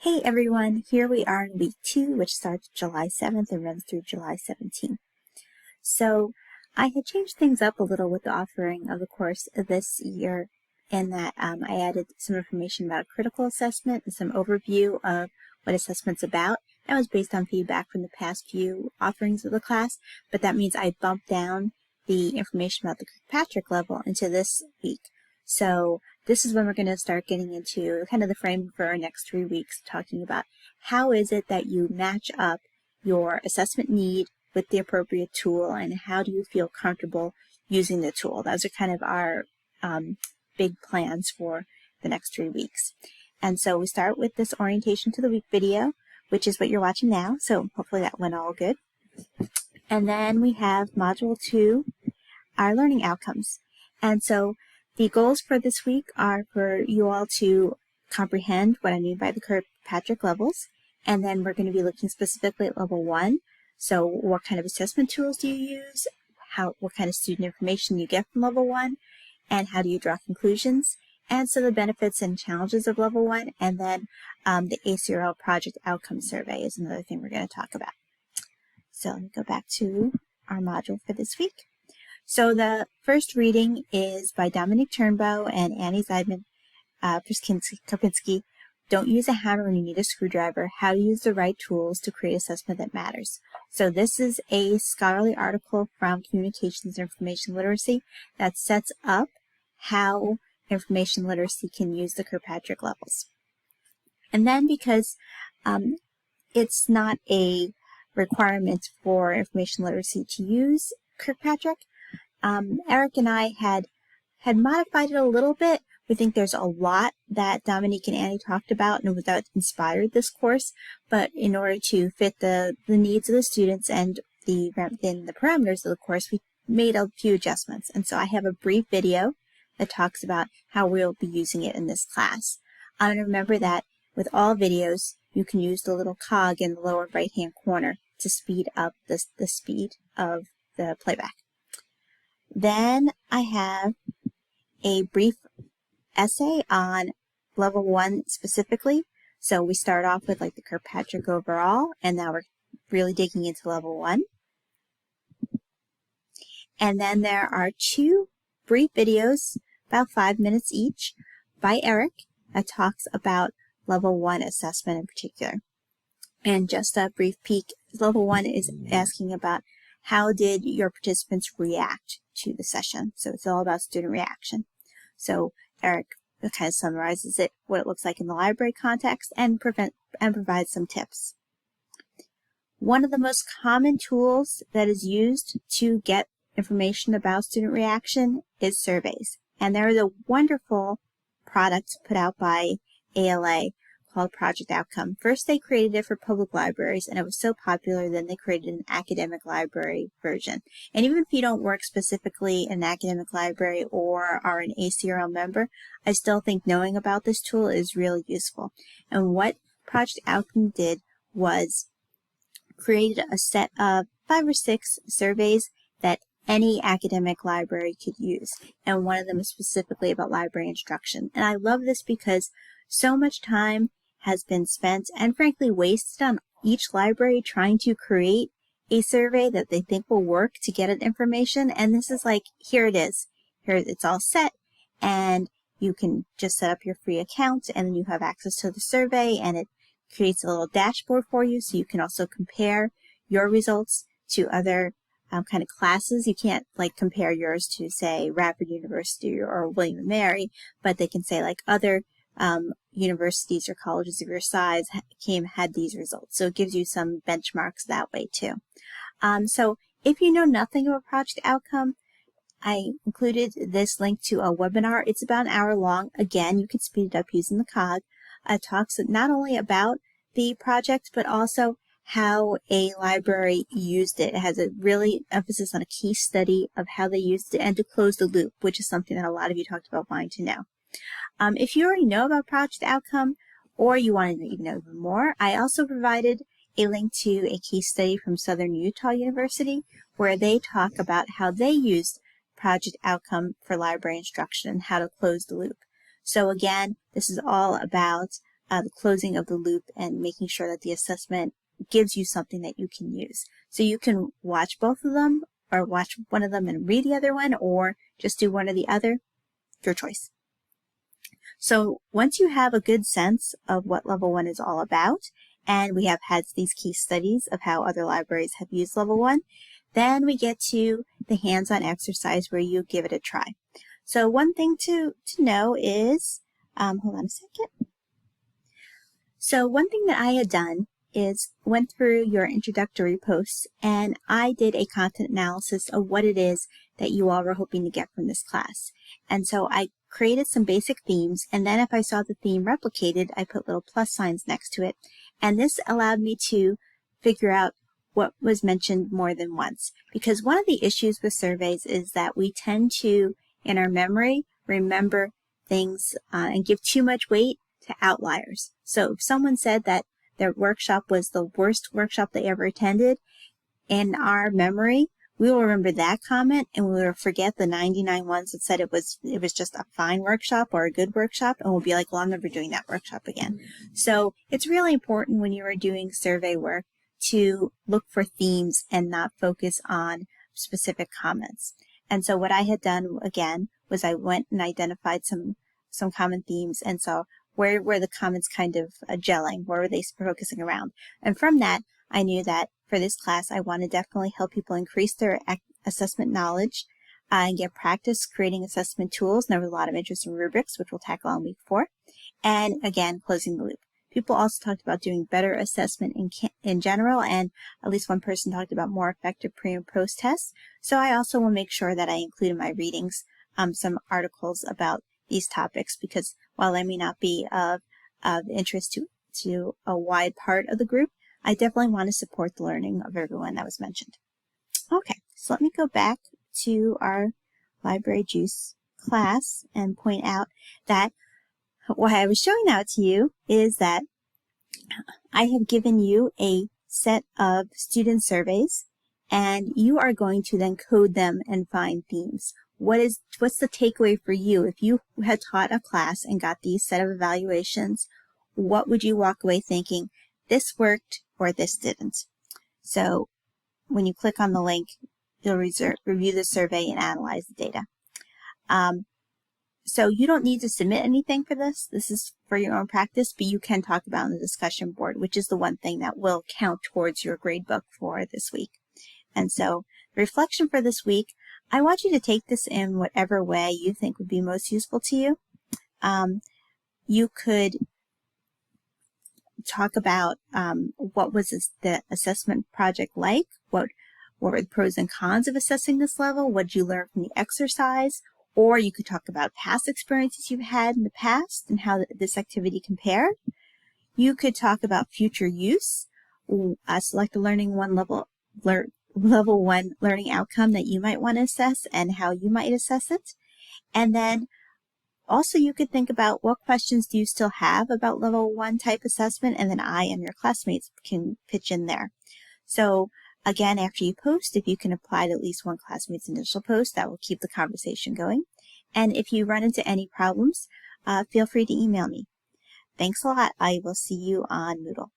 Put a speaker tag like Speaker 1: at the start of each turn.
Speaker 1: Hey everyone, here we are in week 2, which starts July 7th and runs through July 17th. So I had changed things up a little with the offering of the course this year in that I added some information about critical assessment and some overview of what assessment's about. That was based on feedback from the past few offerings of the class, but that means I bumped down the information about the Kirkpatrick level into this week. So this is when we're going to start getting into kind of the frame for our next 3 weeks, talking about how is it that you match up your assessment need with the appropriate tool and how do you feel comfortable using the tool. Those are kind of our big plans for the next 3 weeks. And so we start with this orientation to the week video, which is what you're watching now. So hopefully that went all good. And then we have module 2, our learning outcomes. And so the goals for this week are for you all to comprehend what I mean by the Kirkpatrick levels. And then we're going to be looking specifically at level 1. So what kind of assessment tools do you use? What kind of student information you get from level 1? And how do you draw conclusions? And so the benefits and challenges of level 1. And then the ACRL project outcome survey is another thing we're going to talk about. So let me go back to our module for this week. So the first reading is by Dominic Turnbow and Annie Zeidman-Kopinski. Don't use a hammer when you need a screwdriver. How to use the right tools to create assessment that matters. So this is a scholarly article from Communications and Information Literacy that sets up how information literacy can use the Kirkpatrick levels. And then because it's not a requirement for information literacy to use Kirkpatrick, Eric and I had modified it a little bit. We think there's a lot that Dominique and Annie talked about and that inspired this course, but in order to fit the needs of the students and within the parameters of the course, we made a few adjustments. And so I have a brief video that talks about how we'll be using it in this class. And remember that with all videos, you can use the little cog in the lower right-hand corner to speed up the speed of the playback. Then I have a brief essay on level 1 specifically. So we start off with like the Kirkpatrick overall, and now we're really digging into level 1. And then there are 2 brief videos, about 5 minutes each, by Eric that talks about level 1 assessment in particular. And just a brief peek, level 1 is asking about how did your participants react to the session. So it's all about student reaction. So Eric kind of summarizes it, what it looks like in the library context, and provides some tips. One of the most common tools that is used to get information about student reaction is surveys. And there is a wonderful product put out by ALA called Project Outcome. First they created it for public libraries, and it was so popular then they created an academic library version. And even if you don't work specifically in an academic library or are an ACRL member, I still think knowing about this tool is really useful. And what Project Outcome did was created a set of 5 or 6 surveys that any academic library could use. And one of them is specifically about library instruction. And I love this because so much time has been spent and frankly wasted on each library trying to create a survey that they think will work to get at information. And this is like, here it is. Here it's all set, and you can just set up your free account and then you have access to the survey, and it creates a little dashboard for you so you can also compare your results to other kind of classes. You can't like compare yours to say Radford University or William & Mary, but they can say like other universities or colleges of your size had these results. So it gives you some benchmarks that way too. So if you know nothing about Project Outcome, I included this link to a webinar. It's about an hour long. Again, you can speed it up using the cog. It talks not only about the project, but also how a library used it. It has a really emphasis on a case study of how they used it and to close the loop, which is something that a lot of you talked about wanting to know. If you already know about Project Outcome or you want to know even more, I also provided a link to a case study from Southern Utah University where they talk about how they used Project Outcome for library instruction and how to close the loop. So again, this is all about the closing of the loop and making sure that the assessment gives you something that you can use. So you can watch both of them, or watch one of them and read the other one, or just do one or the other, your choice. So once you have a good sense of what Level 1 is all about, and we have had these case studies of how other libraries have used Level 1, then we get to the hands-on exercise where you give it a try. So one thing to know is, hold on a second. So one thing that I had done is went through your introductory posts, and I did a content analysis of what it is that you all were hoping to get from this class. And so I created some basic themes, and then if I saw the theme replicated, I put little plus signs next to it. And this allowed me to figure out what was mentioned more than once. Because one of the issues with surveys is that we tend to, in our memory, remember things and give too much weight to outliers. So if someone said that their workshop was the worst workshop they ever attended, in our memory, we will remember that comment and we will forget the 99 ones that said it was just a fine workshop or a good workshop, and we'll be like, well, I'm never doing that workshop again. So it's really important when you are doing survey work to look for themes and not focus on specific comments. And so what I had done again was I went and identified some common themes and saw where were the comments kind of gelling, where were they focusing around. And from that, I knew that for this class, I want to definitely help people increase their assessment knowledge and get practice creating assessment tools. And there was a lot of interest in rubrics, which we'll tackle on week 4. And again, closing the loop. People also talked about doing better assessment in general, and at least one person talked about more effective pre and post tests. So I also will make sure that I include in my readings some articles about these topics, because while they may not be of interest to a wide part of the group, I definitely want to support the learning of everyone that was mentioned. Okay, so let me go back to our Library Juice class and point out that why I was showing that to you is that I have given you a set of student surveys, and you are going to then code them and find themes. What's the takeaway for you? If you had taught a class and got these set of evaluations, what would you walk away thinking? This worked or this didn't. So when you click on the link, you'll review the survey and analyze the data. So you don't need to submit anything for this. This is for your own practice, but you can talk about it on the discussion board, which is the one thing that will count towards your grade book for this week. And so the reflection for this week, I want you to take this in whatever way you think would be most useful to you. You could talk about what was the assessment project like, what were the pros and cons of assessing this level, what did you learn from the exercise, or you could talk about past experiences you've had in the past and how this activity compared. You could talk about future use, select a level 1 learning outcome that you might want to assess and how you might assess it. And then also you could think about what questions do you still have about level 1 type assessment, and then I and your classmates can pitch in there. So again, after you post, if you can apply to at least one classmate's initial post, that will keep the conversation going. And if you run into any problems, feel free to email me. Thanks a lot. I will see you on Moodle.